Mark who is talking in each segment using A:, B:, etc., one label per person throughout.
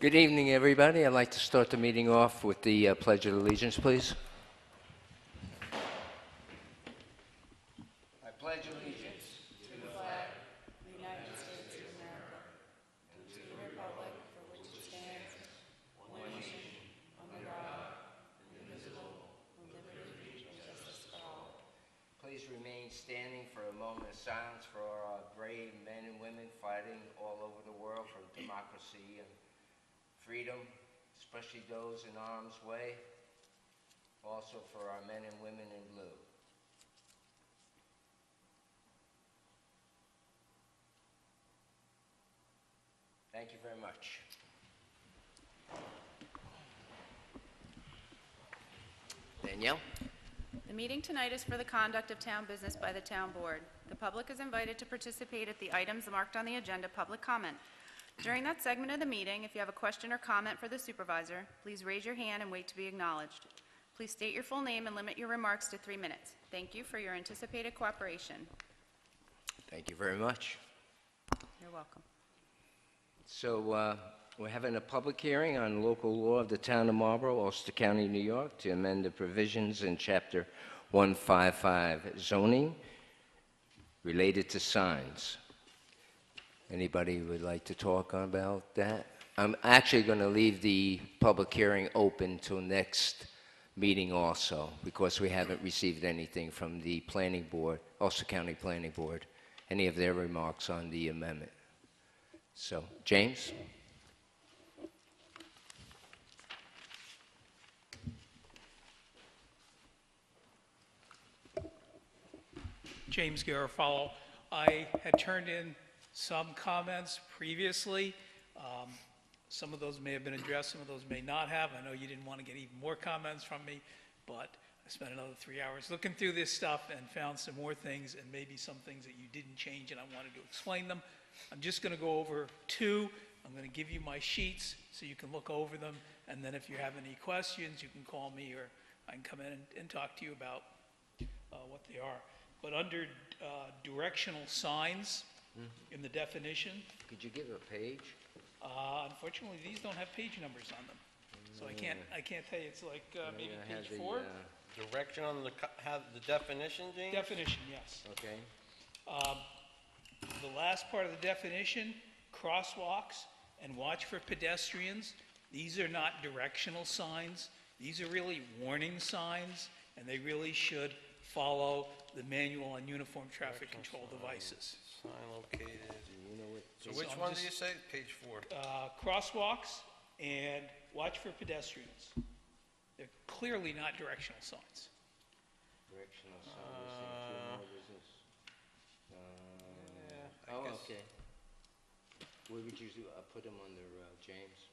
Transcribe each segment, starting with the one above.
A: Good evening, everybody. I'd like to start the meeting off with the Pledge of Allegiance, please. I pledge allegiance
B: to the flag of the United States of America, and to the republic for which it stands, one nation, under God, indivisible, with liberty and justice for all.
A: Please remain standing for a moment of silence for our brave men and women fighting all over the world for democracy and freedom, especially those in harm's way. Also for our men and women in blue. Thank you very much. Danielle?
B: The meeting tonight is for the conduct of town business by the town board. The public is invited to participate at the items marked on the agenda public comment. During that segment of the meeting, if you have a question or comment for the supervisor, please raise your hand and wait to be acknowledged. Please state your full name and limit your remarks to 3 minutes. Thank you for your anticipated cooperation.
A: Thank you very much.
B: You're welcome.
A: So we're having a public hearing on local law of the town of Marlborough, Ulster County, New York, to amend the provisions in Chapter 155 zoning related to signs. Anybody would like to talk about that? I'm actually going to leave the public hearing open till next meeting also, because we haven't received anything from the planning board, Ulster County Planning Board, any of their remarks on the amendment. So, James?
C: James Garofalo. I had turned in some comments previously. Some of those may have been addressed, some of those may not have. I know you didn't want to get even more comments from me, but I spent another 3 hours looking through this stuff and found some more things, and maybe some things that you didn't change, and I wanted to explain them. I'm just going to go over 2. I'm going to give you my sheets so you can look over them, and then if you have any questions, you can call me, or I can come in and talk to you about what they are. But under directional signs in the definition.
A: Could you give a page?
C: Unfortunately, these don't have page numbers on them, so I can't tell you. It's like maybe page 4.
D: Direction on the have the definition, James?
C: Definition, yes.
A: Okay.
C: The last part of the definition: crosswalks and watch for pedestrians. These are not directional signs. These are really warning signs, and they really should follow the manual on uniform traffic control devices.
D: Sign located.
A: You know what?
D: So which one do you say? Page 4.
C: Crosswalks and watch for pedestrians. They're clearly not directional signs.
A: Directional signs. Okay. Where would you put them under, James?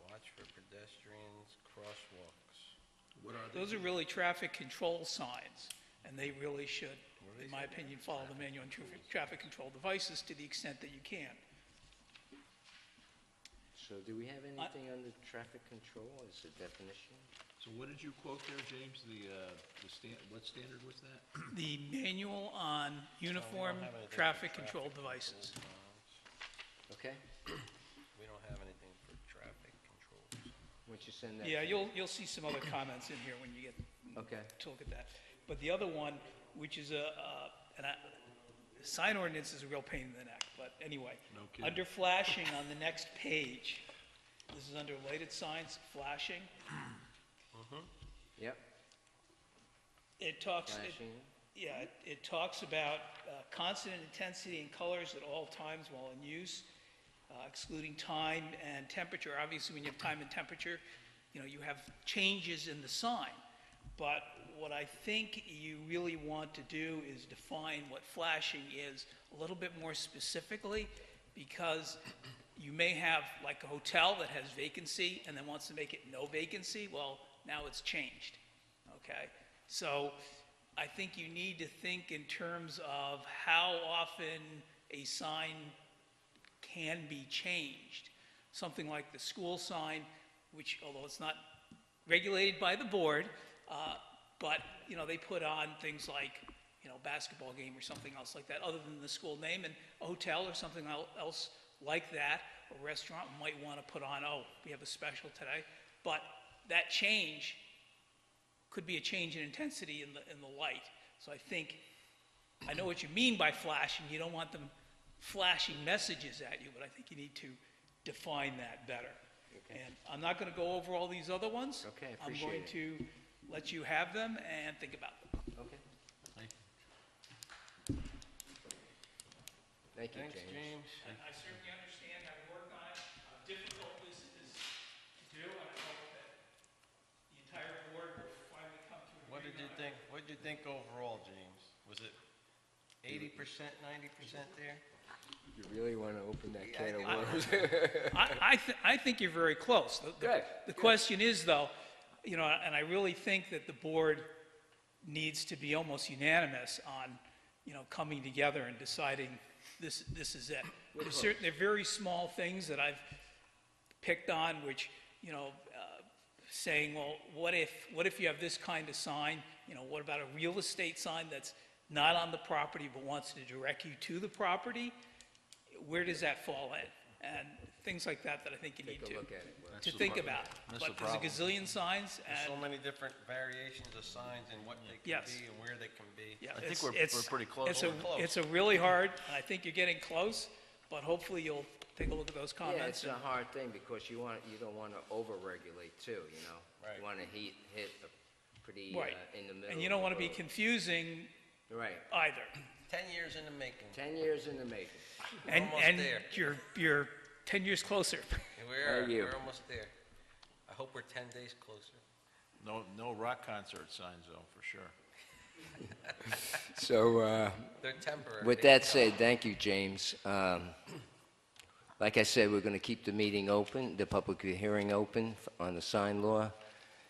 D: Watch for pedestrians, crosswalks.
C: What are those? Those are really traffic control signs, and they really should, in my opinion, follow the manual on traffic control devices to the extent that you can.
A: So do we have anything under traffic control as a definition?
E: So what did you quote there, James? What standard was that?
C: The manual on uniform traffic control devices.
A: Okay.
D: We don't have anything for traffic controls.
A: Why don't you send that?
C: Yeah, you'll see some other comments in here when you get to look at that. But the other one, which is sign ordinance is a real pain in the neck. But anyway,
E: No kidding.
C: under flashing on the next page, this is under lighted signs, flashing.
A: Yep.
C: It talks.
A: Flashing.
C: It talks about constant intensity and colors at all times while in use, excluding time and temperature. Obviously, when you have time and temperature, you have changes in the sign. But what I think you really want to do is define what flashing is a little bit more specifically, because you may have like a hotel that has vacancy and then wants to make it no vacancy. Well, now it's changed, okay? So I think you need to think in terms of how often a sign can be changed. Something like the school sign, which, although it's not regulated by the board, but they put on things like basketball game or something else like that, other than the school name, and a hotel or something else like that. A restaurant might want to put on, oh, we have a special today. But that change could be a change in intensity in the light. So I know what you mean by flashing. You don't want them flashing messages at you, but I think you need to define that better.
A: Okay.
C: And I'm not going to go over all these other ones.
A: Okay,
C: I'm
A: appreciate
C: going
A: it.
C: to let you have them and think about them.
A: Okay.
E: Thank you.
A: Thank you,
D: Thanks,
A: James.
D: James.
C: And I certainly understand how you worked on it, how difficult this is to do, and I hope that the entire board will finally come to an
D: What did you
C: agreement on it.
D: think, what did you think overall, James? Was it 80%, 90% there?
A: You really want to open that
D: Yeah,
A: can of
D: I-
A: worms?
C: I think you're very close.
A: Good,
C: The question is, though, you know, and I really think that the board needs to be almost unanimous on, you know, coming together and deciding this is it. There are very small things that I've picked on, which, you know, saying, well, what if you have this kind of sign? You know, what about a real estate sign that's not on the property but wants to direct you to the property? Where does that fall in? And things like that I think you need
A: Take a look at it. Will.
C: to
E: That's the
C: think
E: pro-
C: about.
E: that's
C: But
E: the
C: there's a
E: problem.
C: gazillion signs,
D: There's so
C: and
D: many different variations of signs and what they can
C: Yes.
D: be and where they can be.
C: yeah,
E: I think
C: it's
E: we're pretty close.
C: it's a really hard, and I think you're getting close, but hopefully you'll take a look at those
A: Yeah,
C: comments.
A: it's a hard thing because you don't want to over-regulate too, you know?
D: Right.
A: You want to hit a pretty,
C: Right.
A: in the middle.
C: And you
A: of
C: don't
A: the
C: want to be
A: road.
C: confusing
A: Right.
C: either.
D: 10 years in the making.
A: 10 years in the making.
C: And
D: Almost there.
C: you're 10 years closer.
D: We're
A: you?
D: we're almost there. I hope we're 10 days closer.
E: No rock concert signs though, for sure.
A: So,
D: They're temporary.
A: with
D: They
A: that
D: come.
A: said, thank you, James. Like I said, we're going to keep the meeting open, the public hearing open on the sign law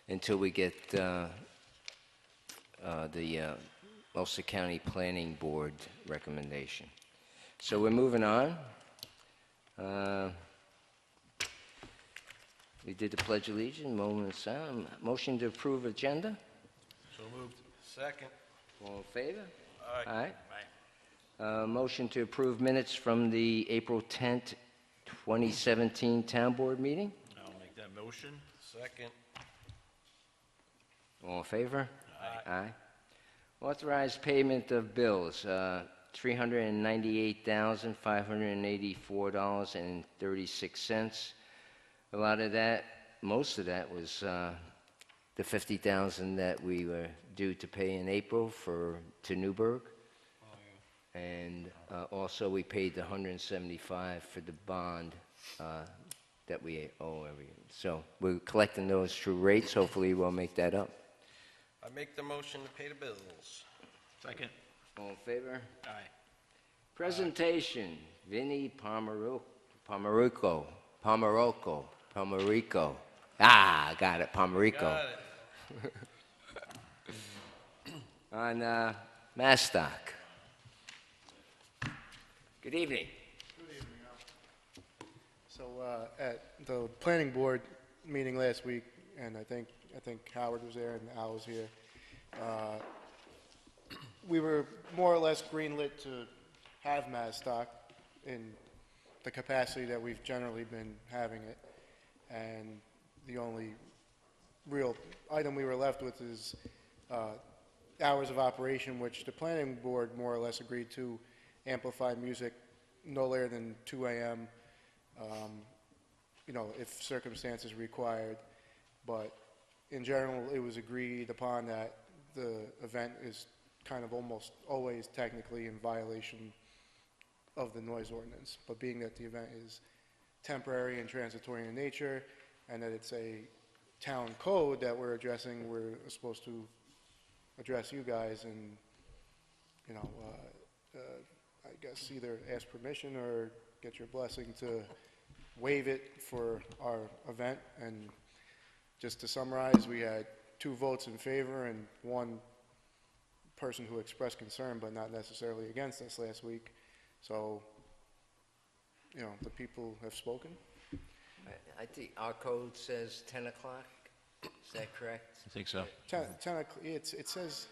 A: until we get the Ulster County Planning Board recommendation. So we're moving on. We did the Pledge of Allegiance, moment of silence. Motion to approve agenda?
E: So moved.
D: Second.
A: All in favor?
D: Aye.
A: Aye. Motion to approve minutes from the April 10th, 2017 Town Board meeting?
E: I'll make that motion.
D: Second.
A: All in favor?
D: Aye.
A: Aye. Authorized payment of bills, $398,584.36. A lot of that, most of that was the $50,000 that we were due to pay in April to Newburgh. And also, we paid the $175 for the bond that we owe every year. So we're collecting those true rates. Hopefully, we'll make that up.
D: I make the motion to pay the bills.
E: Second.
A: All in favor?
E: Aye.
A: Presentation, Vinnie Pomerico. Ah, I got it, Pomerico.
D: Got it.
A: On Mastock. Good evening.
F: So at the planning board meeting last week, and I think Howard was there and Al was here, we were more or less greenlit to have Mastock in the capacity that we've generally been having it. And the only real item we were left with is hours of operation, which the planning board more or less agreed to amplify music no later than 2 a.m., you know, if circumstances required. But in general, it was agreed upon that the event is kind of almost always technically in violation of the noise ordinance. But being that the event is temporary and transitory in nature, and that it's a town code that we're addressing, we're supposed to address you guys and, you know, I guess either ask permission or get your blessing to waive it for our event. And just to summarize, we had 2 votes in favor and 1 person who expressed concern but not necessarily against us last week. So, you know, the people have spoken.
A: I think our code says 10 o'clock. Is that correct?
E: I think so.
F: 10 o'clock, it says,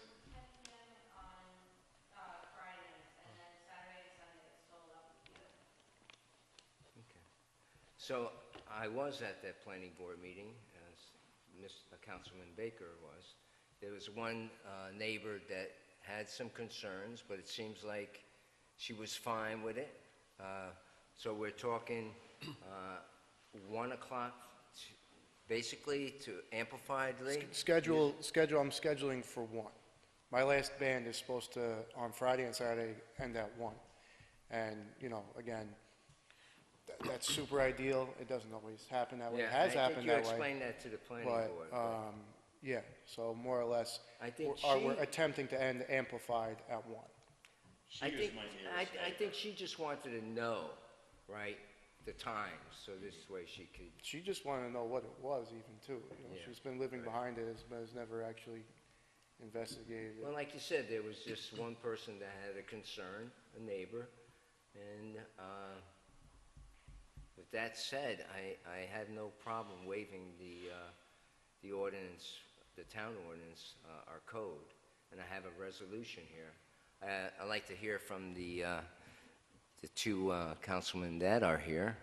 A: So I was at that planning board meeting, as Councilman Baker was. There was one neighbor that had some concerns, but it seems like she was fine with it. So we're talking 1 o'clock, basically, to amplifiedly.
F: I'm scheduling for 1. My last band is supposed to, on Friday and Saturday, end at 1. And, you know, again, that's super ideal. It doesn't always happen that way. It has happened that
A: I think you
F: way.
A: explained that to the planning
F: But,
A: board.
F: yeah, so more or less,
A: I think
F: we're
A: she-
F: attempting to end amplified at 1.
A: I think she just wanted to know, right, the times, so this way she could,
F: She just wanted to know what it was even too. You know,
A: Yeah,
F: she's been living behind it, but has never actually investigated
A: well,
F: it.
A: like you said, there was just one person that had a concern, a neighbor, and with that said, I had no problem waiving the ordinance, the town ordinance, our code, and I have a resolution here. I'd like to hear from the two councilmen that are here.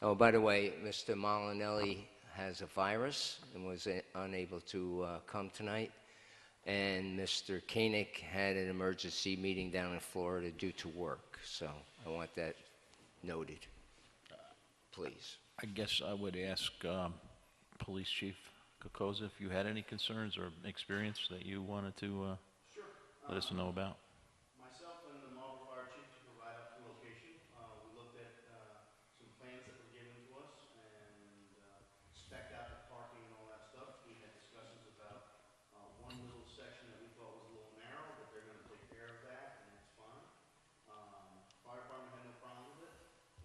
A: Oh, by the way, Mr. Molinelli has a virus and was unable to come tonight. And Mr. Koenig had an emergency meeting down in Florida due to work. So I want that noted, please.
E: I guess I would ask Police Chief Kokoza if you had any concerns or experience that you wanted to let us know about.
G: Myself and the Marlborough Fire Chief to provide up the location. We looked at some plans that were given to us and spec'd out the parking and all that stuff. We had discussions about one little section that we thought was a little narrow, but they're gonna take care of that, and that's fine. Fire department had no problem with it.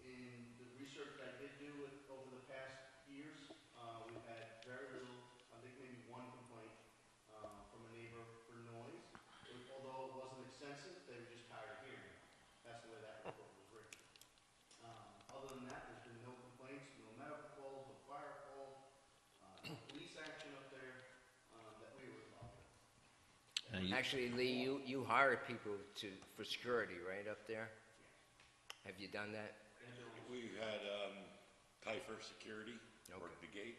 G: In the research that I did do over the past years, we've had very little, I think maybe one complaint from a neighbor for noise. Although it wasn't extensive, they were just tired of hearing it. That's the way that report was written. Other than that, there's been no complaints, no medical calls, no fire calls, no police action up there that we were involved in.
E: And you-
A: Actually, Lee, you hired people for security, right, up there? Have you done that?
H: We had Kiefer Security work
A: Okay.
H: the gate.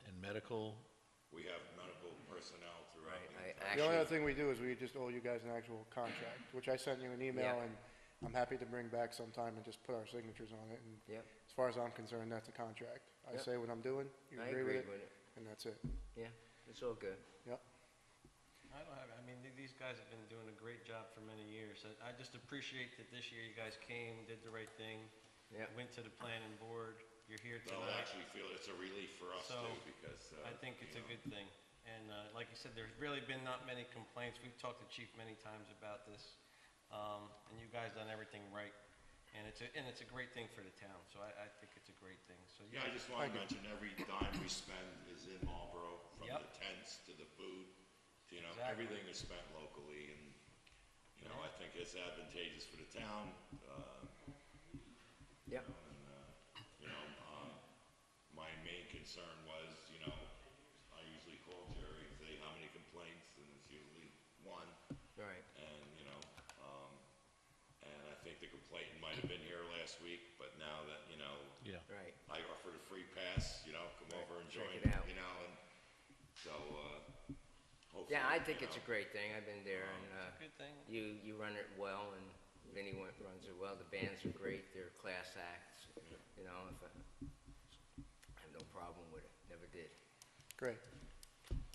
E: And medical,
H: We have medical personnel throughout.
A: Right,
H: the
F: The only other
A: actually,
F: thing we do is we just owe you guys an actual contract, which I sent you an email,
A: Yeah.
F: and I'm happy to bring back sometime and just put our signatures on it. And
A: Yep.
F: as far as I'm concerned, that's a contract. I
A: Yep.
F: say what I'm doing, you
A: I
F: agree
A: agree
F: with
A: with
F: it,
A: it.
F: and that's it.
A: Yeah, it's all good.
F: Yep.
D: I don't have, I mean, these guys have been doing a great job for many years. I just appreciate that this year you guys came, did the right thing.
A: Yeah.
D: Went to the planning board, you're here
H: Well, I
D: tonight.
H: actually feel it's a relief for us
D: So,
H: too, because.
D: I think it's a good thing. And like you said, there's really been not many complaints. We've talked to Chief many times about this. And you guys done everything right. And it's a great thing for the town, so I think it's a great thing. So
H: Yeah, I just want to mention every dime we spend is in Marlborough, from
D: Yep.
H: the tents to the food, to,
D: Exactly.
H: everything is spent locally, and, I think it's advantageous for the town.
A: Yep.
H: My main concern was, I usually call Jerry and say, how many complaints, and it's usually one,
A: Right.
H: and, and I think the complainant might have been here last week, but now that,
E: yeah.
A: Right.
H: I offered a free pass, come over and
A: check
H: join,
A: it out.
H: and so, hopefully.
A: Yeah, I think it's a great thing. I've been there, and
D: good thing.
A: you run it well, and Vinnie runs it well. The bands are great. They're class acts. If I have no problem with it. Never did.
F: Great.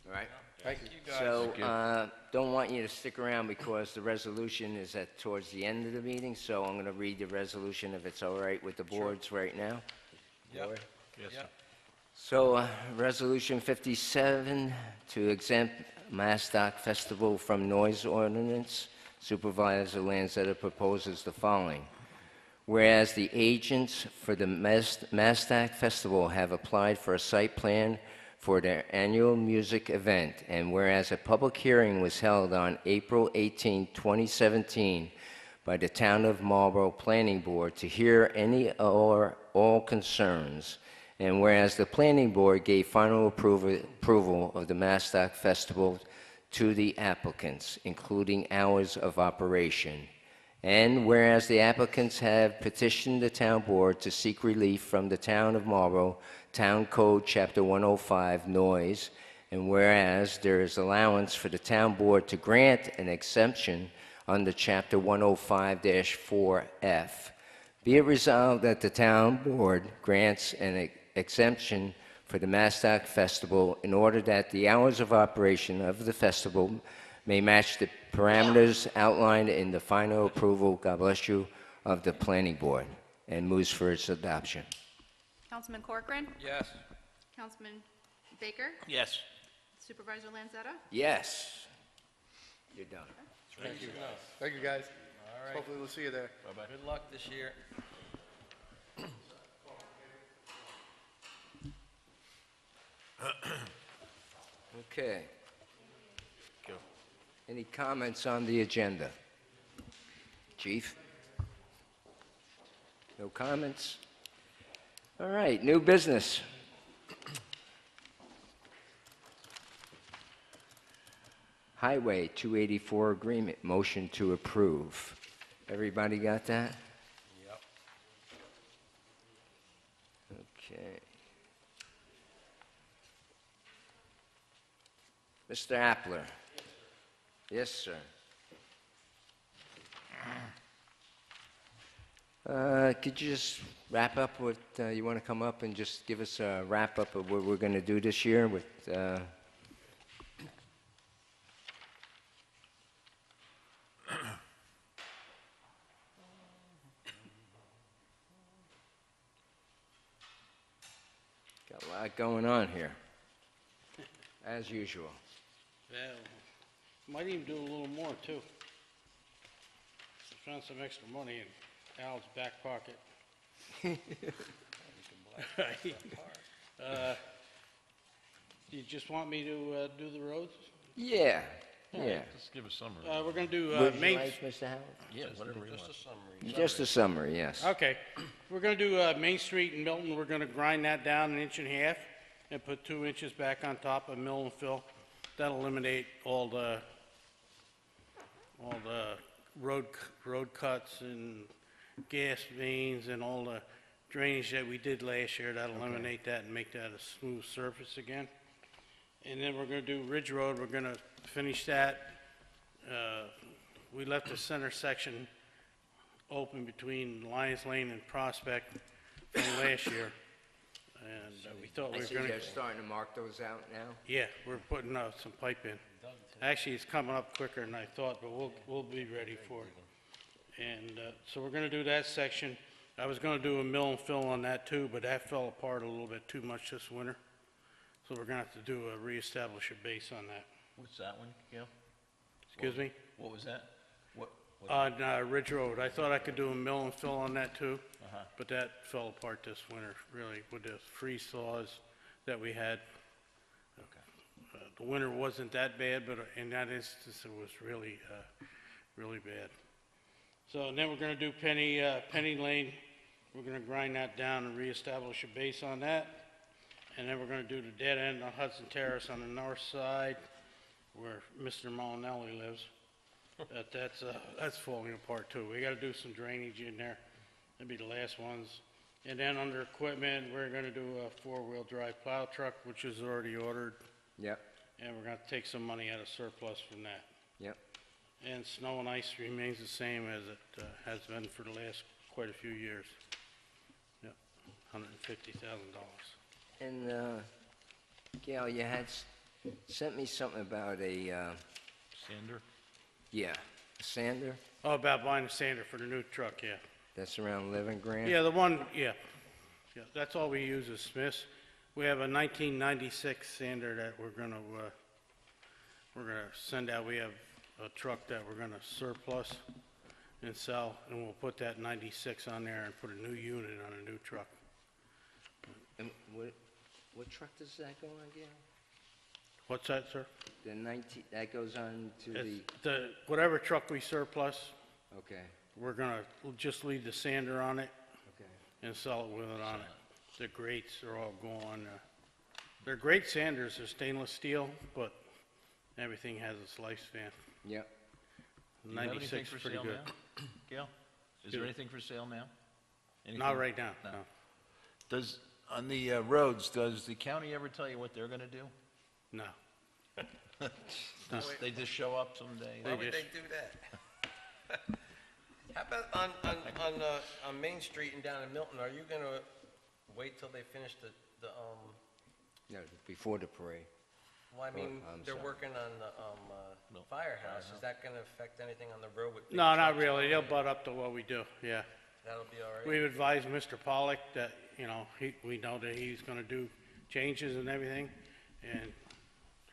A: All right?
F: Thank you.
D: You guys.
A: So, don't want you to stick around because the resolution is towards the end of the meeting, so I'm going to read the resolution if it's all right with the boards right now.
D: Yep.
A: Board?
E: Yes, sir.
D: Yep.
A: So, Resolution 57 to exempt Mastock Festival from noise ordinance. Supervisor Lanzetta proposes the following. Whereas the agents for the Mastock Festival have applied for a site plan for their annual music event, and whereas a public hearing was held on April 18, 2017, by the Town of Marlborough Planning Board to hear any or all concerns, and whereas the Planning Board gave final approval of the Mastock Festival to the applicants, including hours of operation, And whereas the applicants have petitioned the town board to seek relief from the Town of Marlborough Town Code Chapter 105 noise, and whereas there is allowance for the town board to grant an exemption under Chapter 105-4F, be it resolved that the town board grants an exemption for the Mastock Festival in order that the hours of operation of the festival may match the parameters outlined in the final approval, God bless you, of the planning board, and moves for its adoption.
B: Councilman Corcoran?
D: Yes.
B: Councilman Baker?
E: Yes.
B: Supervisor Lanzetta?
A: Yes. You're done.
F: Thank you. Thank you, guys.
D: All right.
F: Hopefully we'll see you there.
D: Good luck this year.
A: Okay.
E: Go.
A: Any comments on the agenda? Chief? No comments? All right, new business. Highway 284 agreement, motion to approve. Everybody got that?
D: Yep.
A: Okay. Mr. Appler? Yes, sir. Could you just wrap up what you want to come up and just give us a wrap up of what we're going to do this year with got a lot going on here, as usual.
I: Yeah, might even do a little more, too. Found some extra money in Al's back pocket. You just want me to do the roads?
A: Yeah, yeah.
E: Just give a summary.
I: We're gonna do
A: Would you
I: Main...
A: like, Mr. Howard?
E: Yeah, whatever you
D: Just
E: want.
D: a summary.
A: Just a summary, yes.
I: Okay, we're gonna do Main Street in Milton. We're gonna grind that down 1.5 inches and put 2 inches back on top of mill and fill. That'll eliminate all the road cuts and gas veins and all the drainage that we did last year. That'll eliminate that and make that a smooth surface again. And then we're gonna do Ridge Road. We're gonna finish that. We left the center section open between Lions Lane and Prospect from last year. And we thought
A: I
I: we were
A: see
I: gonna...
A: they're starting to mark those out now.
I: Yeah, we're putting some pipe in. Actually, it's coming up quicker than I thought, but we'll be ready for it. And so we're gonna do that section. I was gonna do a mill and fill on that too, but that fell apart a little bit too much this winter. So we're gonna have to do reestablish a base on that.
E: What's that one, Gail?
I: Excuse me?
E: What was that? What?
I: On Ridge Road, I thought I could do a mill and fill on that too, but that fell apart this winter, really, with the freeze thaws that we had. The winter wasn't that bad, but in that instance, it was really, really bad. So then we're gonna do Penny Lane. We're gonna grind that down and reestablish a base on that. And then we're gonna do the dead end on Hudson Terrace on the north side, where Mr. Molinelli lives. That's falling apart too. We gotta do some drainage in there. That'll be the last ones. And then under equipment, we're gonna do a 4-wheel drive plow truck, which is already ordered.
A: Yep,
I: And we're gonna take some money out of surplus from that.
A: yep.
I: And snow and ice remains the same as it has been for the last quite a few years. Yep, $150,000.
A: And Gail, you had sent me something about a,
E: Sander?
A: yeah, a sander?
I: Oh, about buying a sander for the new truck, yeah.
A: That's around 11 grand?
I: Yeah, the one, yeah. Yeah, that's all we use is Smith's. We have a 1996 sander that we're gonna send out. We have a truck that we're gonna surplus and sell, and we'll put that 96 on there and put a new unit on a new truck.
A: And what truck does that go on, Gail?
I: What's that, sir?
A: The 19, that goes on to the,
I: It's whatever truck we surplus,
A: okay,
I: we're gonna just leave the sander on it
A: okay.
I: and sell it with it on it. The grates are all gone. They're great sanders, they're stainless steel, but everything has its lifespan.
A: Yep.
E: Do you have anything
I: 96
E: for
I: is pretty
E: sale
I: good.
E: now? Gail? Is there anything for sale now?
I: Not
E: Anything?
I: right now,
E: No.
I: no.
E: Does, on the roads, does the county ever tell you what they're gonna do?
I: No.
E: They just show up someday?
D: Why would they do that? How about on Main Street and down in Milton, are you gonna wait till they finish the,
A: No, before the parade.
D: well, I mean,
A: I'm
D: they're
A: sorry.
D: working on the, firehouse, is that gonna affect anything on the road with? big
I: No, not
D: trucks?
I: really. They'll butt up to what we do, yeah.
D: That'll be all right?
I: We've advised Mr. Pollock that, you know, we know that he's gonna do changes and everything, and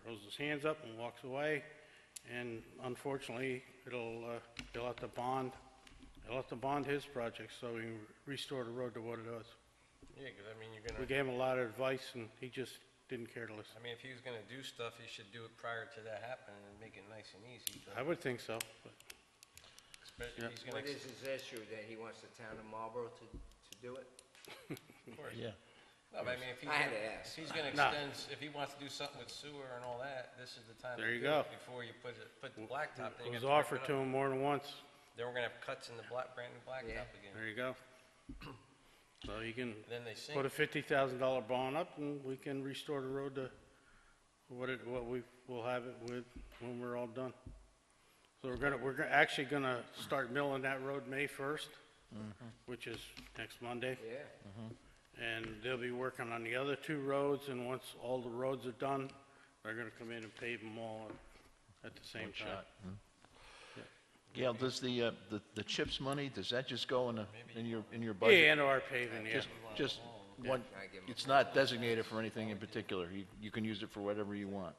I: throws his hands up and walks away. And unfortunately, they'll have to bond his project so we can restore the road to what it was.
D: Yeah, 'cause I mean, you're
I: We
D: gonna,
I: gave him a lot of advice, and he just didn't care to listen.
D: I mean, if he was gonna do stuff, he should do it prior to that happening and make it nice and easy.
I: I would think so, but
D: Especially if he's gonna,
A: What is his issue, that he wants the town of Marlborough to do it?
D: of course.
E: Yeah.
D: No, but I mean, if he's
A: I had
D: gonna,
A: to ask.
D: if he's gonna
I: No.
D: extend, if he wants to do something with sewer and all that, this is the time to
I: There
D: do
I: you go.
D: it before you put the blacktop. Then
I: it
D: you
I: was
D: gotta
I: offered
D: rip
I: to
D: it up.
I: him more than once.
D: Then we're gonna have cuts in the brand new blacktop
A: Yeah.
D: again.
I: There you go. So you can
D: And then they sink.
I: put a $50,000 bond up, and we can restore the road to what we will have it with when we're all done. So we're actually gonna start milling that road May 1st, which is next Monday.
A: Yeah.
I: And they'll be working on the other two roads, and once all the roads are done, they're gonna come in and pave them all at the same
E: One
I: time.
E: shot. Gail, does the CHIPS money, does that just go in your budget?
I: Yeah, and our paving, yeah.
E: Just one,
A: I give 'em
E: it's not designated for anything in particular. You can use it for whatever you want.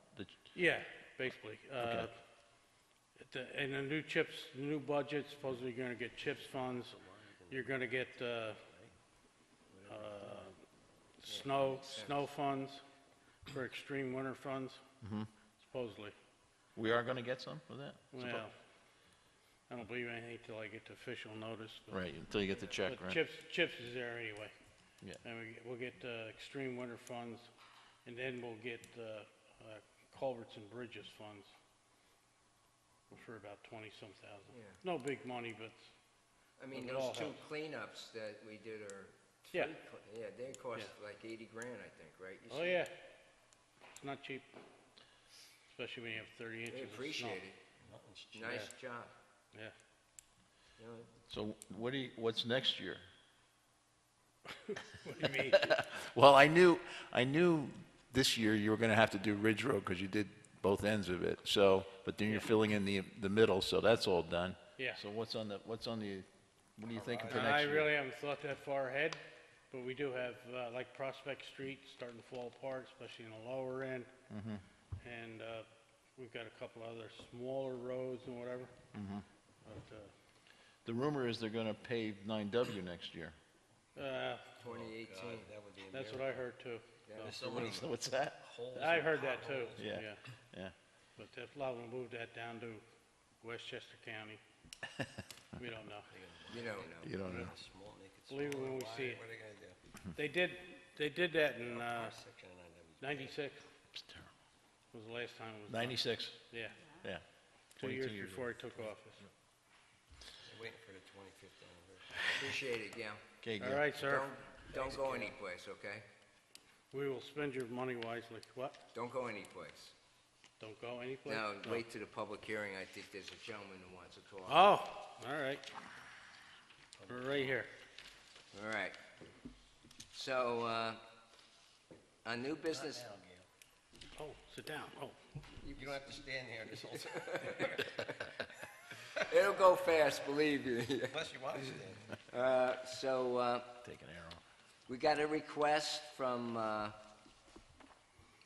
I: Yeah, basically. And the new CHIPS, the new budget, supposedly you're gonna get CHIPS funds. You're gonna get, snow funds for extreme winter funds, supposedly.
E: We are gonna get some of that?
I: Well, I don't believe anything till I get the official notice. but-
E: Right, until you get the check,
I: But
E: right?
I: CHIPS is there anyway.
E: Yeah.
I: And we'll get extreme winter funds, and then we'll get culverts and bridges funds for about 20-some thousand.
A: Yeah.
I: No big money, but
A: I mean,
I: It all
A: those two
I: helps.
A: cleanups that we did are
I: Yeah.
A: free yeah, they cost like 80 grand, I think, right? You
I: oh
A: said?
I: yeah, it's not cheap, especially when you have 30 inches
A: They
I: of snow.
A: appreciate it.
D: Nothing's cheap.
A: Nice job.
I: Yeah.
A: You know,
E: So what's next year?
I: What do you mean?
E: Well, I knew this year you were gonna have to do Ridge Road because you did both ends of it, so, but then you're filling in the middle, so that's all done.
I: Yeah.
E: So what are you thinking for
I: I
E: next year?
I: really haven't thought that far ahead, but we do have, like Prospect Street starting to fall apart, especially in the lower end. And we've got a couple other smaller roads and whatever. But,
E: The rumor is they're gonna pave 9W next year.
A: 2018.
D: That would be a
I: that's what I heard too.
D: There's so many
E: What's that?
D: holes.
I: I
D: and
I: heard that too,
D: potholes.
E: Yeah.
I: yeah.
E: Yeah.
I: But if a lot of them moved that down to Westchester County. We don't know.
A: You know.
E: You don't know.
D: Small, make it
I: Believe it
D: smaller.
I: when we
D: Why?
I: see it.
D: What are they gonna do?
I: They did that in
D: Cross-section of 9W.
I: 96
E: It's terrible.
I: was the last time it was done.
E: 96,
I: Yeah,
E: yeah.
I: 2 years
E: 22 years
I: before he took office.
D: They're waiting for the 25th anniversary.
A: Appreciate it, Gail.
E: Okay,
I: All
E: Gail.
I: right, sir.
A: Don't go anyplace, okay?
I: We will spend your money wisely. What?
A: Don't go anyplace.
I: Don't go anyplace?
A: Now,
I: No.
A: wait to the public hearing. I think there's a gentleman who wants to talk.
I: Oh, all right. We're right here.
A: All right. So, on new business,
D: Now, Gail.
I: Oh, sit down. Oh,
D: You don't have to stand here this whole time,
A: it'll go fast, believe me.
D: unless you want to stand.
A: So,
E: Take an arrow.
A: we got a request from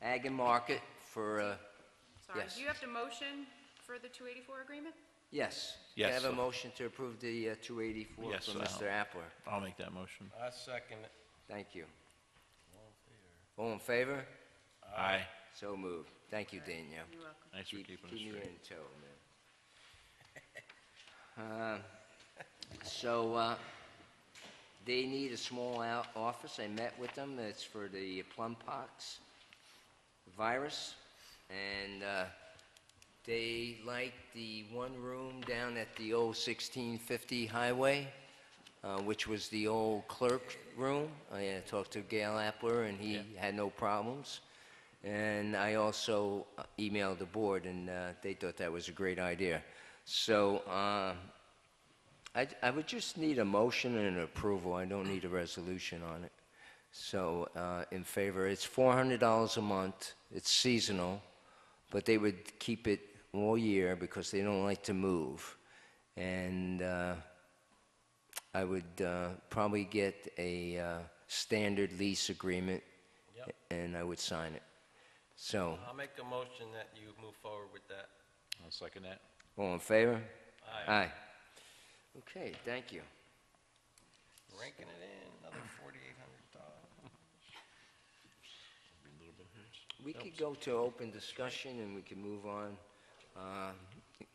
A: Ag and Market for,
B: Sorry,
A: Yes.
B: do you have to motion for the 284 agreement?
A: yes.
E: Yes,
A: Can I have a
E: sir.
A: motion to approve the 284
E: Yes,
A: from
E: I'll-
A: Mr. Appler?
E: I'll make that motion.
D: I second it.
A: Thank you. All in favor?
E: Aye.
A: So moved. Thank you, Danielle.
B: You're welcome.
E: Thanks for keeping us
A: Keep me
E: straight.
A: in tow, man. So, they need a small office. I met with them. It's for the plum pox virus. And They like the one room down at the old 1650 highway, which was the old clerk room. I talked to Gail Appler, and he had no problems. And I also emailed the board, and they thought that was a great idea. So I would just need a motion and an approval. I don't need a resolution on it. So in favor, it's $400 a month. It's seasonal, but they would keep it all year because they don't like to move. And I would probably get a standard lease agreement,
D: Yep.
A: and I would sign it. So,
D: I'll make a motion that you move forward with that.
E: I'll second that.
A: all in favor?
D: Aye.
A: Aye. Okay, thank you.
D: Ranking it in, another $4,800.
A: We could go to open discussion, and we can move on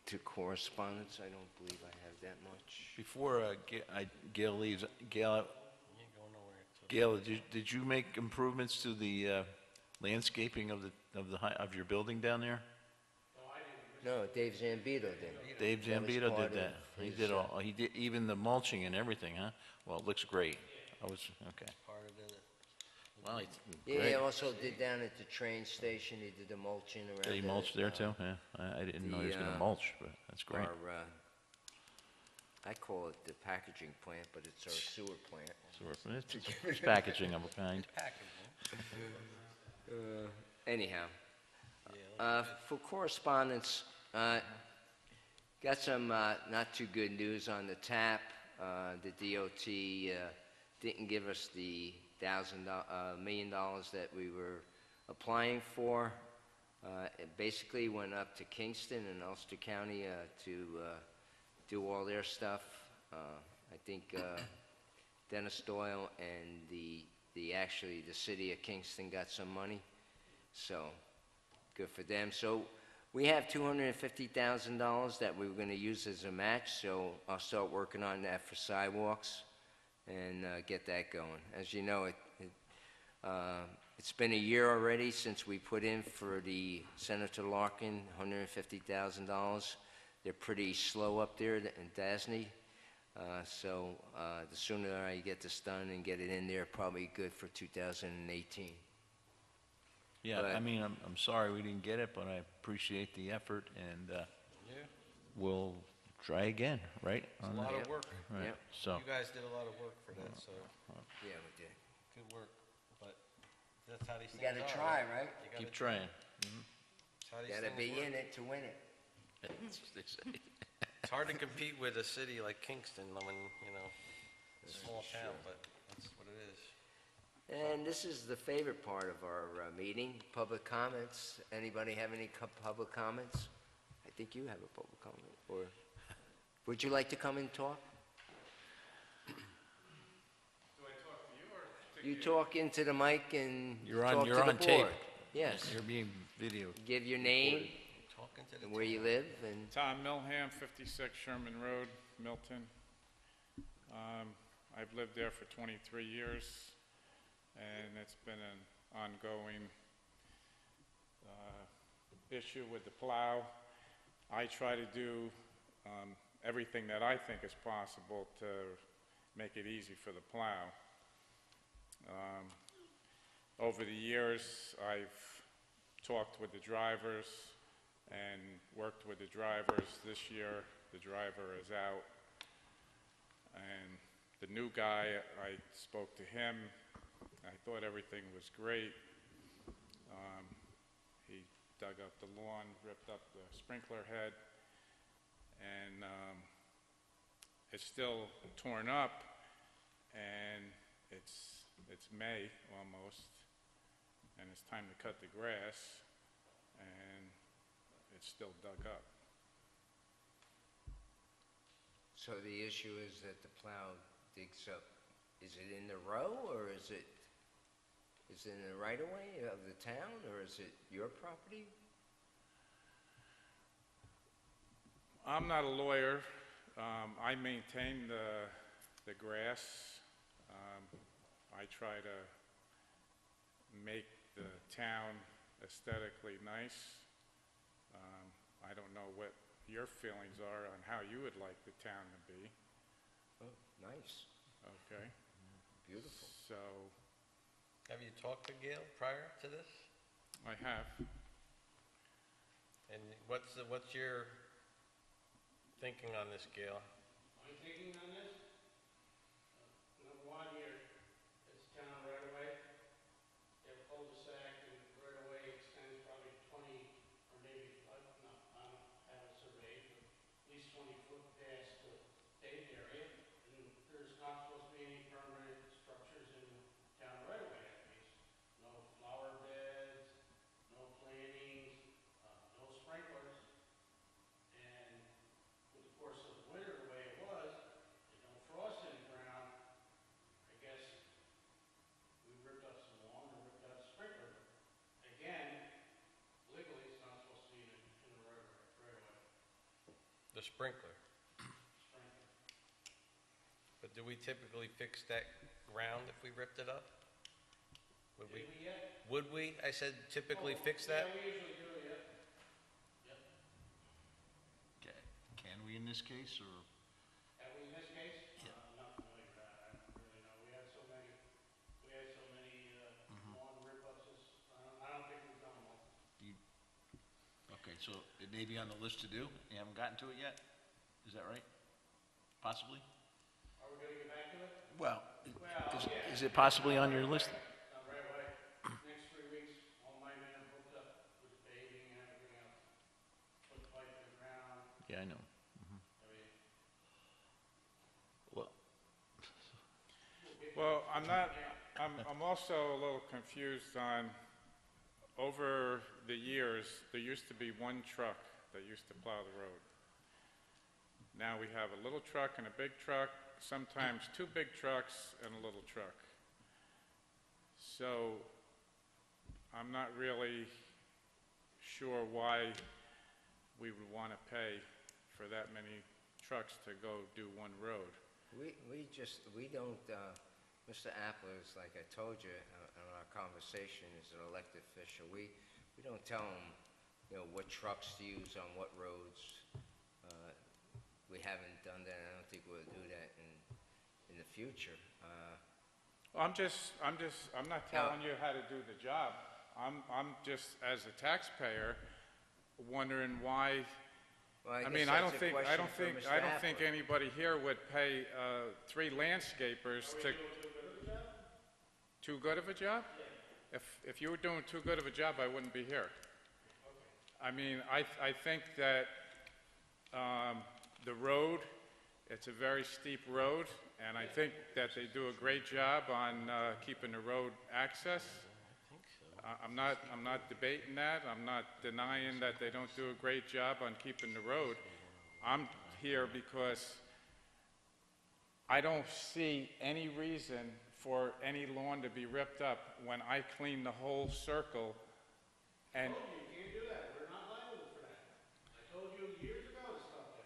A: to correspondence. I don't believe I have that much.
E: Before Gail leaves, Gail,
D: You ain't going nowhere. So-
E: Gail, did you make improvements to the landscaping of your building down there?
A: No, Dave Zambito did.
E: Dave
A: That was
E: Zambito
A: part
E: did that.
A: of
E: He
A: his,
E: did all, he did even the mulching and everything, huh? Well, it looks great. Okay.
D: Part of it.
E: Well,
A: Yeah, he
E: great.
A: also did down at the train station. He did the mulching around.
E: Did he mulch there too? Yeah, I didn't know he was gonna mulch, but that's great.
A: I call it the packaging plant, but it's our sewer plant.
E: It's packaging of a kind.
A: Anyhow, for correspondence, got some not too good news on the TAP. The DOT didn't give us the $1 million that we were applying for. It basically went up to Kingston and Ulster County to do all their stuff. I think Dennis Doyle and actually the city of Kingston got some money, so good for them. So we have $250,000 that we were going to use as a match, so I'll start working on that for sidewalks and get that going. As you know, it's been a year already since we put in for the Senator Larkin, $150,000. They're pretty slow up there in Dasney. So the sooner I get this done and get it in there, probably good for 2018.
E: Yeah,
A: But-
E: I mean, I'm sorry we didn't get it, but I appreciate the effort, and
D: Yeah,
E: we'll try again, right?
D: it's a
E: on
D: lot
E: that?
D: of work.
E: Right,
A: Yep.
E: so,
D: You guys did a lot of work for that, so
A: Yeah, we did.
D: good work. But that's how these
A: You
D: things are.
A: gotta try, right?
D: You gotta
E: keep trying.
D: That's how these
A: Gotta
D: things
A: be
D: work.
A: in it to win it.
E: That's what they say.
D: It's hard to compete with a city like Kingston when, it's a small town, but that's what it is.
A: And this is the favorite part of our meeting, public comments. Anybody have any public comments? I think you have a public comment, or would you like to come and talk? Do I talk to you, or? You talk into the mic and
E: You're
A: talk
E: on,
A: to
E: you're
A: the
E: on tape.
A: board. Yes,
E: You're being videoed.
A: give your name
D: Talking to the
A: and where you live, and
J: Tom Milham, 56 Sherman Road, Milton. I've lived there for 23 years, and it's been an ongoing issue with the plow. I try to do everything that I think is possible to make it easy for the plow. Over the years, I've talked with the drivers and worked with the drivers. This year, the driver is out. And the new guy, I spoke to him. I thought everything was great. He dug up the lawn, ripped up the sprinkler head, and it's still torn up, and it's May almost, and it's time to cut the grass, and it's still dug up.
A: so the issue is that the plow digs up. Is it in the row, or is it in the right-of-way of the town, or is it your property?
J: I'm not a lawyer. I maintain the grass. I try to make the town aesthetically nice. I don't know what your feelings are on how you would like the town to be,
A: Oh, nice,
J: okay?
A: beautiful.
J: So,
D: Have you talked to Gail prior to this?
J: I have.
D: And what's your thinking on this, Gail?
K: My thinking on this, number one, here, it's town right away. They have a cul-de-sac and right away extends probably 20, or maybe, I don't have it surveyed, but at least 20 foot past the paved area. And there's not supposed to be any permanent structures in the town right away at least. No flower beds, no plantings, no sprinklers. And with the course of the winter, the way it was, and no frost in the ground, I guess we ripped up some lawn and ripped out a sprinkler. Again, legally, it's not supposed to be in the right away.
D: The sprinkler.
K: Sprinkler.
D: But do we typically fix that ground if we ripped it up? Would we?
K: Did we yet?
D: Would we? I said typically
K: Oh,
D: fix that?
K: Yeah, we usually do, yep. Yep.
E: Can we in this case, or?
K: Have we in this case? I'm not familiar with that, I don't really know. We had so many lawn rip-ups, I don't think we've done them all.
E: Okay, so it may be on the list to do, you haven't gotten to it yet? Is that right? Possibly?
K: Are we gonna get back to it?
E: Well,
K: Well, yeah.
E: is it possibly on your list?
K: Right away. Next 3 weeks, all my men are booked up with paving and everything else. Put the pipe in the ground,
E: Yeah, I know.
K: everything.
E: Well,
J: Well, I'm also a little confused on, over the years, there used to be one truck that used to plow the road. Now we have a little truck and a big truck, sometimes two big trucks and a little truck. So I'm not really sure why we would want to pay for that many trucks to go do one road.
A: We don't, Mr. Appler is, like I told you in our conversation, is an elected official. We don't tell him, what trucks to use on what roads. We haven't done that, and I don't think we'll do that in the future.
J: I'm not telling you how to do the job. I'm just, as a taxpayer, wondering why.
A: Well,
J: I mean,
A: guess
J: I
A: that's
J: don't
A: a
J: think,
A: question
J: I don't
A: for
J: think,
A: Mr.
J: I don't think
A: Appler.
J: anybody here would pay 3 landscapers to. Too good of a job? If you were doing too good of a job, I wouldn't be here. I mean, I think that the road, it's a very steep road, and I think that they do a great job on keeping the road access. I'm not debating that. I'm not denying that they don't do a great job on keeping the road. I'm here because I don't see any reason for any lawn to be ripped up when I clean the whole circle and.
K: You can't do that, we're not liable for that. I told you years ago to stop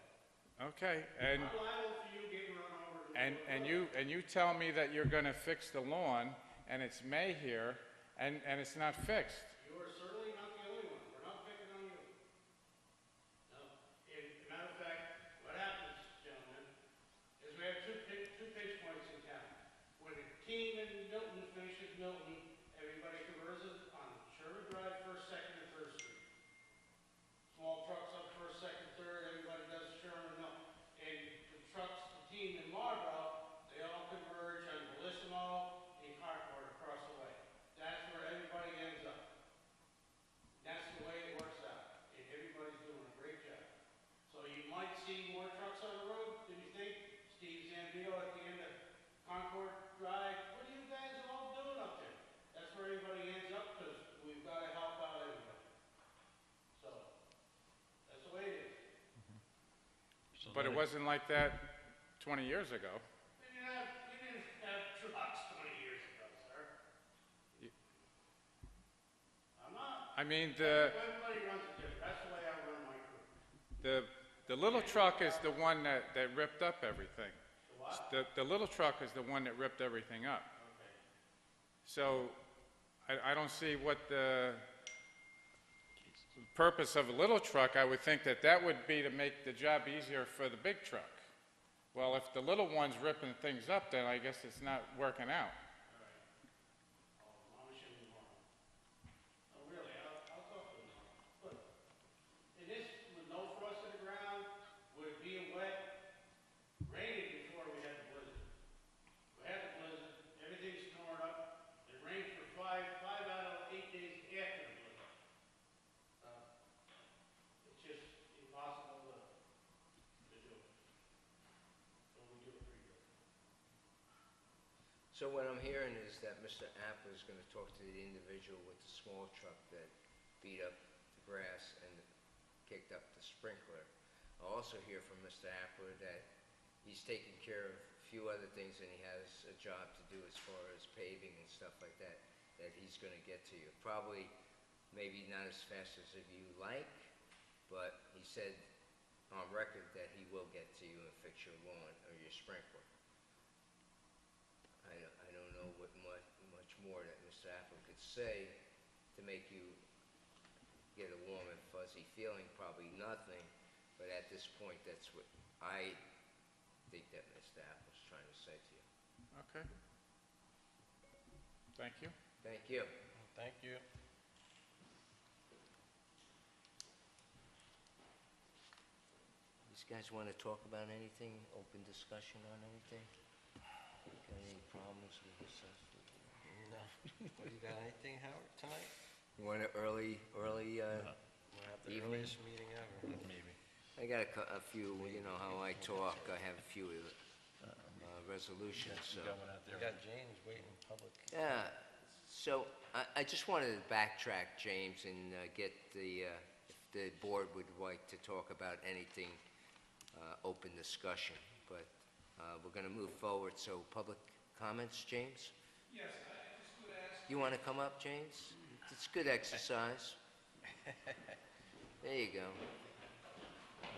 K: that.
J: Okay, and.
K: We're not liable for you getting run over. in the middle of the road.
J: And you tell me that you're gonna fix the lawn, and it's May here, and it's not fixed.
K: You are certainly not the only one. We're not picking on you. No. As a matter of fact, what happens, gentlemen, is we have two pinch points in town. When the team in Milton finishes Milton, everybody converses on Sherwood Drive, First, Second, and Third Street. Small trucks up First, Second, Third, everybody does Sherman and Milton. And the trucks, the team in Marlborough, they all converge on Bellissimo and Concord across the way. That's where everybody ends up. That's the way it works out. And everybody's doing a great job. So you might see more trucks on the road than you think. Steve Zambito at the end of Concord Drive, what are you guys all doing up there? That's where everybody ends up because we've got to help out everybody. So, that's the way it is.
J: But it wasn't like that 20 years ago.
K: We didn't have trucks 20 years ago, sir. I'm not.
J: I mean,
K: Everybody runs it different. That's the way I run my crew.
J: the little truck is the one that ripped up everything.
K: The what?
J: The little truck is the one that ripped everything up.
K: Okay.
J: So I don't see what the purpose of a little truck, I would think that that would be to make the job easier for the big truck. Well, if the little one's ripping things up, then I guess it's not working out.
K: Mama shouldn't be wrong. Oh, really? I'll talk to him tomorrow. Look, in this, with no frost in the ground, with it being wet, raining before we had the blizzard. We had the blizzard, everything's torn up. It rained for five out of 8 days after the blizzard. It's just impossible to do it. But we do it pretty good.
A: So what I'm hearing is that Mr. Apple is going to talk to the individual with the small truck that beat up the grass and kicked up the sprinkler. I also hear from Mr. Apple that he's taking care of a few other things and he has a job to do as far as paving and stuff like that, that he's going to get to you. Probably maybe not as fast as if you like, but he said on record that he will get to you and fix your lawn or your sprinkler. I don't know what much more that Mr. Apple could say to make you get a warm and fuzzy feeling. Probably nothing, but at this point, that's what I think that Mr. Apple's trying to say to you.
J: Okay. Thank you.
A: Thank you.
D: Thank you.
A: These guys want to talk about anything? Open discussion on anything? Got any problems with this?
D: No. What, you got anything, Howard, tonight?
A: You want an early,
D: We'll have the
A: Evening?
D: earliest meeting ever.
E: Maybe.
A: I got a few, you know how I talk, I have a few resolutions, so.
E: Going out
D: We
E: there.
D: got James waiting in public.
A: Yeah, so I just wanted to backtrack, James, and get if the board would like to talk about anything, open discussion, but we're going to move forward, so public comments, James?
C: Yes, I just would ask,
A: You want to come up, James? It's good exercise. There you go.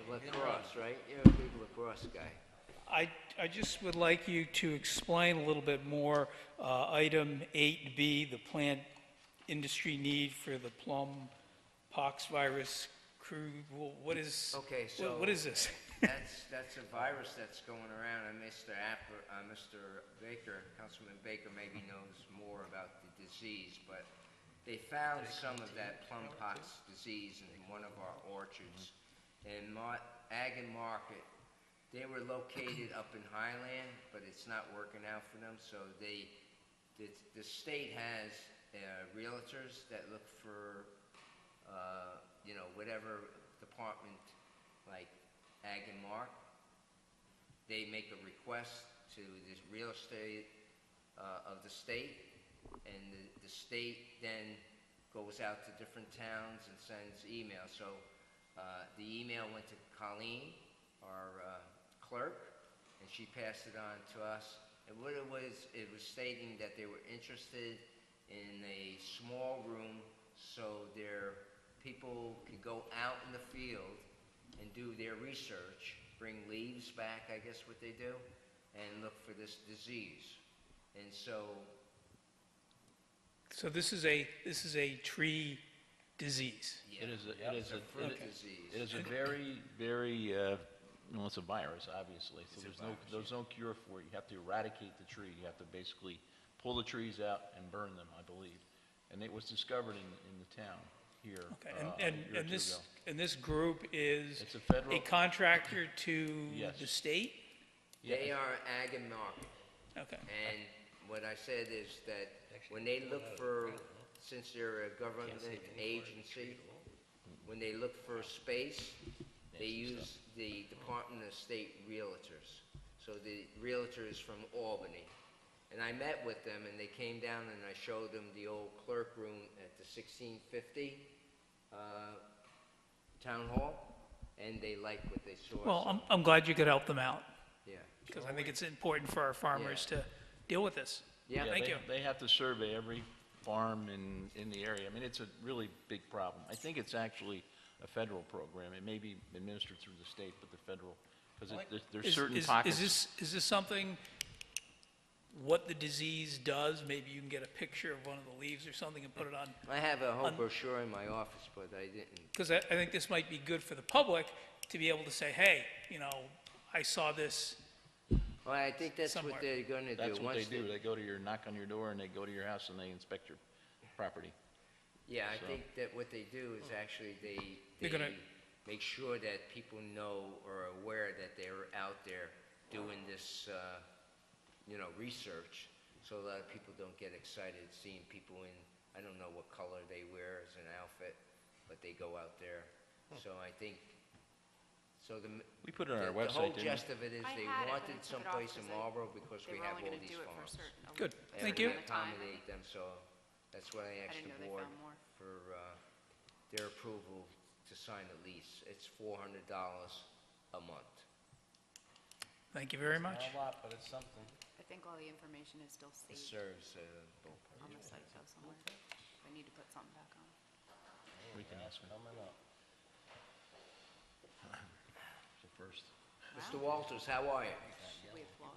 A: Lacrosse, right? You're a big lacrosse guy.
C: I just would like you to explain a little bit more, item 8B, the plant industry need for the plum pox virus crew. Well, what is,
A: Okay, so.
C: what is this?
A: That's a virus that's going around, and Mr. Baker, Councilman Baker maybe knows more about the disease, but they found some of that plum pox disease in one of our orchards. In Ag and Market, they were located up in Highland, but it's not working out for them, so the state has realtors that look for, whatever department, like Ag and Mark, they make a request to the real estate of the state, and the state then goes out to different towns and sends emails. So the email went to Colleen, our clerk, and she passed it on to us. And what it was stating that they were interested in a small room so their people could go out in the field and do their research, bring leaves back, I guess what they do, and look for this disease. And so,
C: So this is a tree disease.
A: yeah,
E: It is
A: fruit disease.
E: It is a very, very, well, it's a virus, obviously, so there's no cure for it. You have to eradicate the tree. You have to basically pull the trees out and burn them, I believe. And it was discovered in the town here
C: Okay,
E: a year or two ago.
C: and this group is
E: It's a federal-
C: a contractor to
E: Yes.
C: the state?
A: They are Ag and Market.
C: Okay.
A: And what I said is that when they look for, since they're a government agency, when they look for space, they use the Department of State Realtors. So the realtor is from Albany. And I met with them, and they came down, and I showed them the old clerk room at the 1650 Town Hall, and they liked what they saw.
C: Well, I'm glad you could help them out,
A: Yeah.
C: because I think it's important for our farmers to deal with this.
A: Yeah.
C: Thank you.
E: They have to survey every farm in the area. I mean, it's a really big problem. I think it's actually a federal program. It may be administered through the state, but the federal, because there's certain pockets.
C: Is this something what the disease does. Maybe you can get a picture of one of the leaves or something and put it on,
A: I have a whole brochure in my office, but I didn't.
C: because I think this might be good for the public to be able to say, hey, you know, I saw this.
A: Well, I think that's
C: Somewhere.
A: what they're gonna do.
E: That's what they
A: Once
E: do. They go to your, knock on your door, and they go to your house, and they inspect your property.
A: Yeah, I
E: So-
A: think that what they do is actually they
C: They're gonna-
A: make sure that people know or are aware that they're out there doing this, research. So a lot of people don't get excited seeing people in, I don't know what color they wear as an outfit, but they go out there. So I think,
E: We put it on our
A: the whole
E: website, didn't we?
A: gist of it is
B: I
A: they
B: had it, but I
A: wanted
B: took it off
A: someplace in
B: 'cause
A: Marlborough because
B: They
A: we
B: were
A: have
B: only
A: all
B: gonna
A: these
B: do it for a
A: farms.
B: certain.
C: Good,
A: And
C: thank
A: we
C: you.
A: accommodate them, so that's why I asked
B: didn't know
A: the
B: they
A: board
B: found more.
A: for their approval to sign the lease. It's $400 a month.
C: Thank you very much.
D: Not a lot, but it's something.
B: I think all the information is still
A: It
B: saved
A: serves both
B: on the
A: purposes.
B: site though somewhere. I need to put something back on.
E: We can ask them.
D: Coming up.
E: So first.
A: Mr. Walters, how are you?
B: We applaud.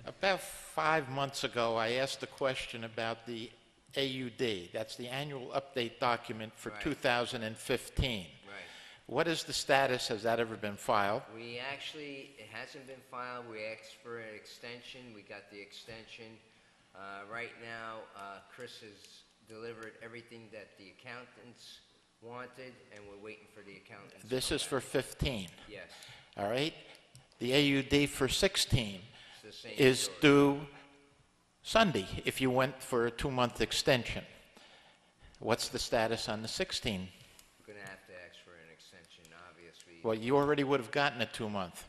L: About 5 months ago, I asked a question about the AUD. That's the annual update document for
A: Right.
L: 2015.
A: Right.
L: What is the status? Has that ever been filed?
A: It hasn't been filed. We asked for an extension. We got the extension. Right now, Chris has delivered everything that the accountants wanted, and we're waiting for the accountants. to
L: This
A: come
L: is
A: back.
L: for 15,
A: Yes,
L: all right? The AUD for 16
A: it's the same
L: is
A: story.
L: due Sunday if you went for a 2-month extension. What's the status on the 16?
A: We're gonna have to ask for an extension, obviously.
L: Well, you already would have gotten a 2-month.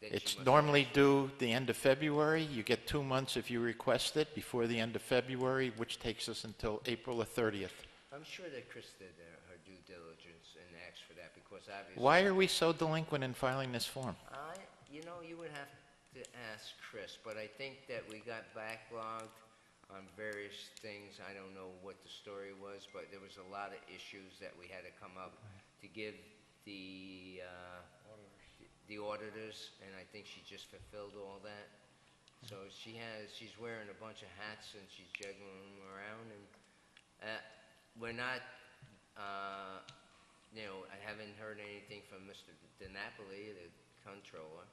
A: Then she
L: It's
A: must
L: normally
A: ask-
L: due the end of February. You get 2 months if you request it before the end of February, which takes us until April the 30th.
A: I'm sure that Chris did her due diligence and asked for that, because obviously...
L: Why are we so delinquent in filing this form?
A: You would have to ask Chris, but I think that we got backlogged on various things. I don't know what the story was, but there was a lot of issues that we had to come up to give the auditors, and I think she just fulfilled all that. So she's wearing a bunch of hats and she's juggling them around, and we're not, I haven't heard anything from Mr. DiNapoli, the controller.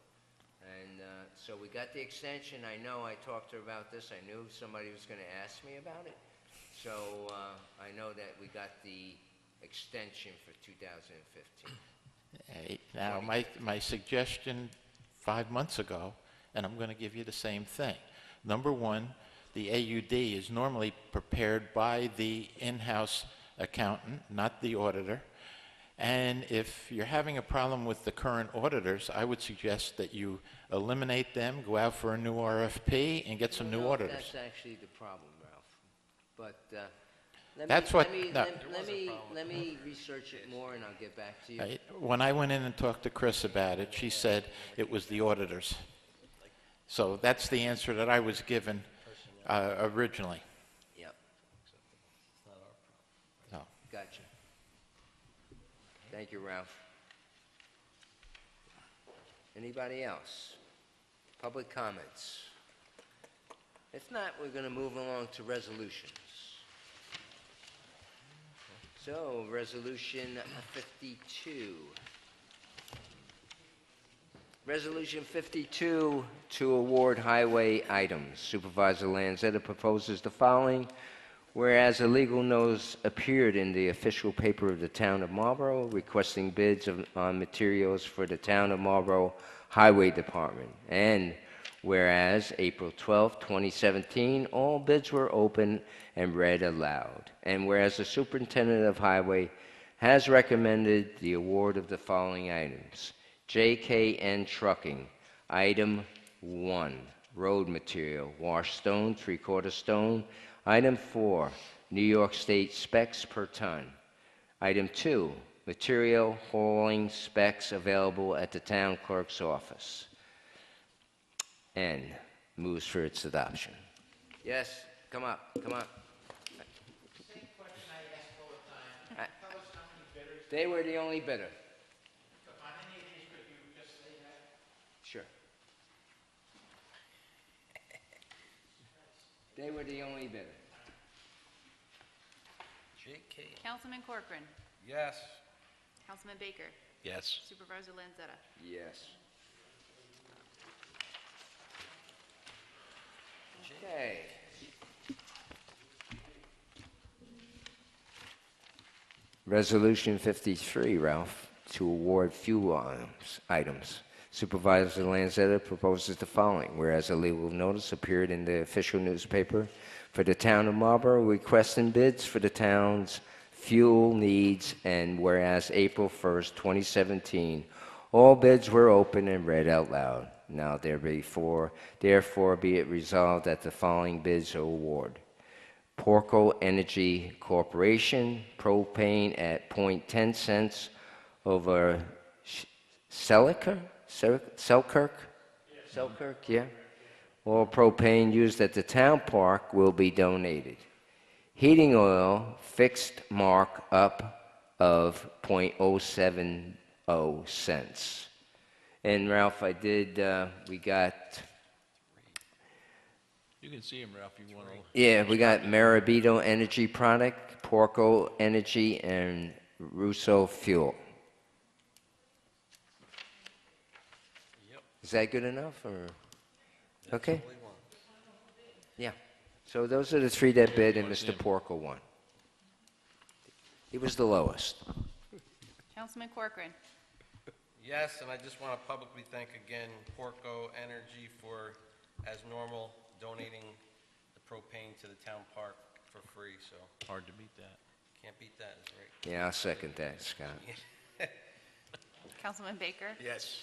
A: And so we got the extension. I know I talked to her about this. I knew somebody was going to ask me about it. So I know that we got the extension for 2015.
L: Now, my suggestion 5 months ago, and I'm going to give you the same thing. Number one, the AUD is normally prepared by the in-house accountant, not the auditor. And if you're having a problem with the current auditors, I would suggest that you eliminate them, go out for a new RFP, and get some new auditors.
A: That's actually the problem, Ralph. But let
L: That's
A: me,
L: what-
A: let me,
L: no.
A: let me research it more, and I'll get back to you.
L: Right. When I went in and talked to Chris about it, she said it was the auditors. So that's the answer that I was given originally.
A: Yep,
L: So,
A: gotcha. Thank you, Ralph. Anybody else? Public comments? If not, we're going to move along to resolutions. So, Resolution 52. Resolution 52 to award highway items. Supervisor Lanzetta proposes the following. Whereas a legal notice appeared in the official paper of the Town of Marlborough requesting bids on materials for the Town of Marlborough Highway Department. And whereas April 12, 2017, all bids were open and read aloud. And whereas the Superintendent of Highway has recommended the award of the following items. JKN Trucking, Item 1, road material, washed stone, three-quarter stone. Item 4, New York State specs per ton. Item 2, material hauling specs available at the town clerk's office. N, moves for its adoption. Yes, come up, come up.
L: same question I ask all the time. Tell us how many bidders,
A: They were the only bidder.
L: on any of these, could you just say that?
A: Sure. They were the only bidder.
D: JK.
B: Councilman Corcoran.
D: Yes.
B: Councilman Baker.
E: Yes.
B: Supervisor Lanzetta.
A: Yes. Okay. Resolution 53, Ralph, to award fuel items. Supervisor Lanzetta proposes the following. Whereas a legal notice appeared in the official newspaper for the town of Marlborough requesting bids for the town's fuel needs, and whereas April 1st, 2017, all bids were open and read out loud. Now therefore be it resolved that the following bids are awarded. Porco Energy Corporation, propane at .10 cents over Selkirk, yeah. All propane used at the town park will be donated. Heating oil, fixed markup of .070 cents. And Ralph, we got...
E: You can see him, Ralph, if you want to.
A: Yeah, we got Marabito Energy Product, Porco Energy, and Russo Fuel.
D: Yep.
A: Is that good enough, or?
D: That's
A: Okay.
D: all we want.
A: Yeah. So those are the three that bid, and
E: Wanna see
A: Mr.
E: him?
A: Porco won. He was the lowest.
B: Councilman Corcoran.
D: Yes, and I just want to publicly thank again Porco Energy for, as normal, donating the propane to the town park for free, so
E: Hard to beat that.
D: can't beat that, that's right.
A: Yeah, I'll second that, Scott.
B: Councilman Baker.
E: Yes.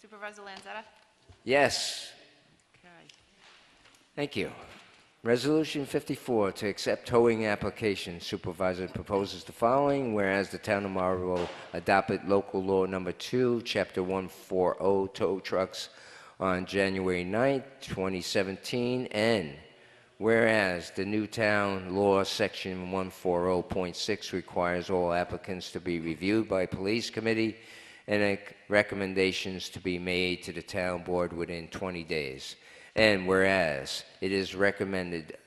B: Supervisor Lanzetta.
A: Yes.
B: Okay.
A: Thank you. Resolution 54, to accept towing application. Supervisor proposes the following. Whereas the town of Marlborough adopted local law number 2, chapter 140, tow trucks on January 9th, 2017, and whereas the new town law section 140.6 requires all applicants to be reviewed by police committee and recommendations to be made to the town board within 20 days. And whereas it is recommended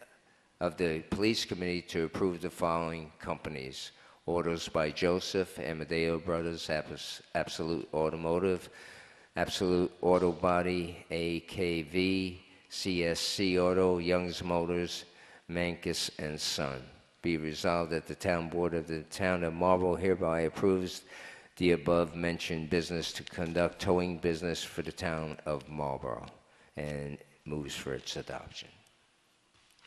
A: of the police committee to approve the following companies: Autos by Joseph, Amadeo Brothers, Absolute Automotive, Absolute Auto Body, AKV, CSC Auto, Young's Motors, Mankus and Son. Be resolved that the town board of the town of Marlborough hereby approves the above-mentioned business to conduct towing business for the town of Marlborough, and moves for its adoption.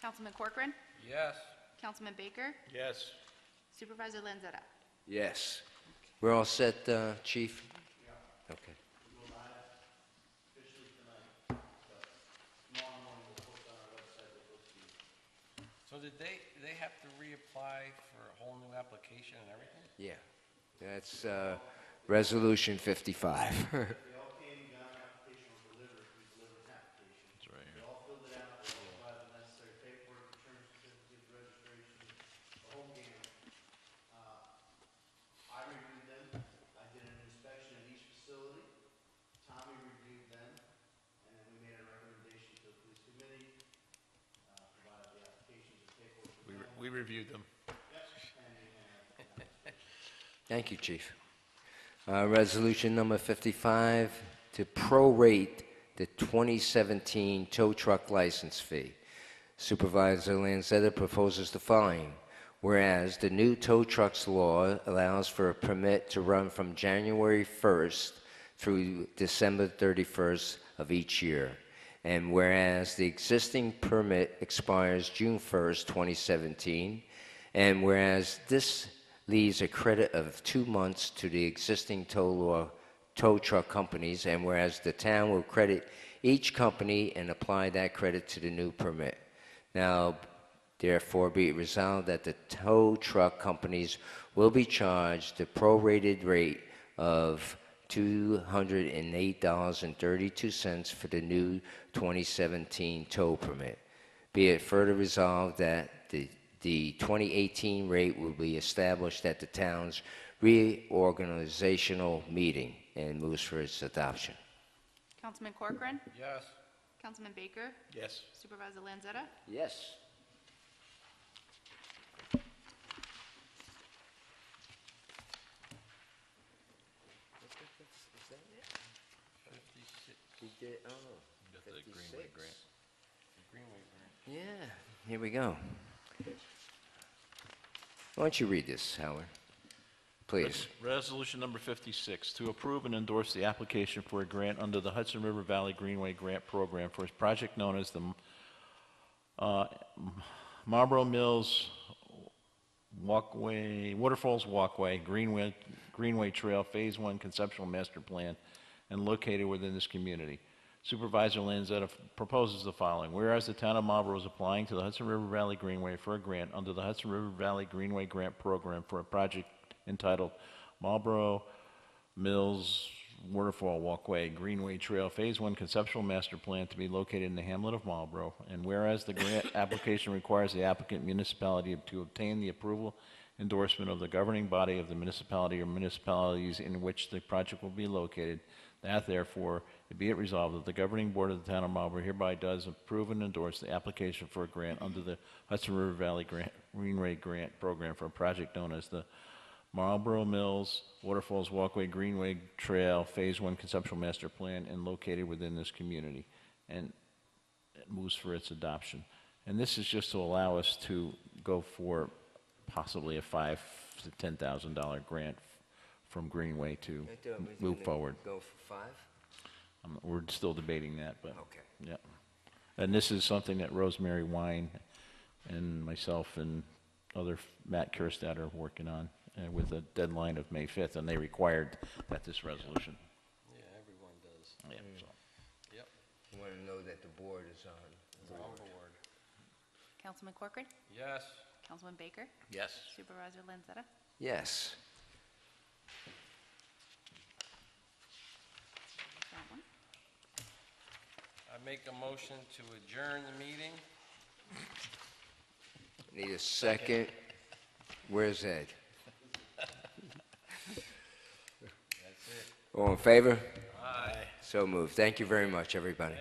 B: Councilman Corcoran.
D: Yes.
B: Councilman Baker.
E: Yes.
B: Supervisor Lanzetta.
A: Yes. We're all set, Chief? Okay.
D: So did they have to reapply for a whole new application and everything?
A: Yeah. That's Resolution 55.
G: They all came, got an application, was delivered, we delivered an application.
E: It's right
G: They
E: here.
G: all filled it out, they all provided the necessary paperwork, insurance certificates, registration, the whole gamut. I reviewed them, I did an inspection of each facility, Tommy reviewed them, and then we made a recommendation to the police committee, provided the applications and paperwork. to them.
E: We reviewed them.
A: Thank you, Chief. Resolution number 55, to prorate the 2017 tow truck license fee. Supervisor Lanzetta proposes the following. Whereas the new tow trucks law allows for a permit to run from January 1st through December 31st of each year. And whereas the existing permit expires June 1st, 2017, and whereas this leaves a credit of 2 months to the existing tow truck companies, and whereas the town will credit each company and apply that credit to the new permit. Now, therefore, be it resolved that the tow truck companies will be charged the prorated rate of $208.32 for the new 2017 tow permit. Be it further resolved that the 2018 rate will be established at the town's reorganizational meeting, and moves for its adoption.
B: Councilman Corcoran.
D: Yes.
B: Councilman Baker?
E: Yes.
B: Supervisor Lanzetta?
A: Yes. He did, oh,
E: Got the Greenway
A: 56.
E: grant.
D: Greenway grant.
A: Yeah, here we go. Why don't you read this, Howard? Please.
E: Resolution number 56, to approve and endorse the application for a grant under the Hudson River Valley Greenway Grant Program for a project known as the Marlborough Mills Walkway, Waterfalls Walkway, Greenway Trail, Phase 1 Conceptual Master Plan, and located within this community. Supervisor Lanzetta proposes the following. Whereas the town of Marlborough is applying to the Hudson River Valley Greenway for a grant under the Hudson River Valley Greenway Grant Program for a project entitled Marlborough Mills Waterfall Walkway, Greenway Trail, Phase 1 Conceptual Master Plan to be located in the hamlet of Marlborough. And whereas the grant application requires the applicant municipality to obtain the approval endorsement of the governing body of the municipality or municipalities in which the project will be located, that therefore, be it resolved that the governing board of the town of Marlborough hereby does approve and endorse the application for a grant under the Hudson River Valley Greenway Grant Program for a project known as the Marlborough Mills Waterfalls Walkway Greenway Trail Phase 1 Conceptual Master Plan and located within this community, and it moves for its adoption. And this is just to allow us to go for possibly a $5,000 to $10,000 grant from Greenway to
A: I thought we were
E: move
A: gonna
E: forward.
A: Go for 5?
E: We're still debating that, but,
A: Okay.
E: yeah. And this is something that Rosemary Wine and myself and Matt Kirstad are working on with a deadline of May 5th, and they required that this resolution.
D: Yeah, everyone does.
E: Yeah, so.
D: Yep,
A: You want to know that the board is on
D: it's on board.
B: Councilman Corcoran?
D: Yes.
B: Councilman Baker?
E: Yes.
B: Supervisor Lanzetta?
A: Yes.
B: That one.
D: I make a motion to adjourn the meeting.
A: Need a second. Where's Ed?
D: That's it.
A: All in favor?
D: Aye.
A: So moved. Thank you very much, everybody.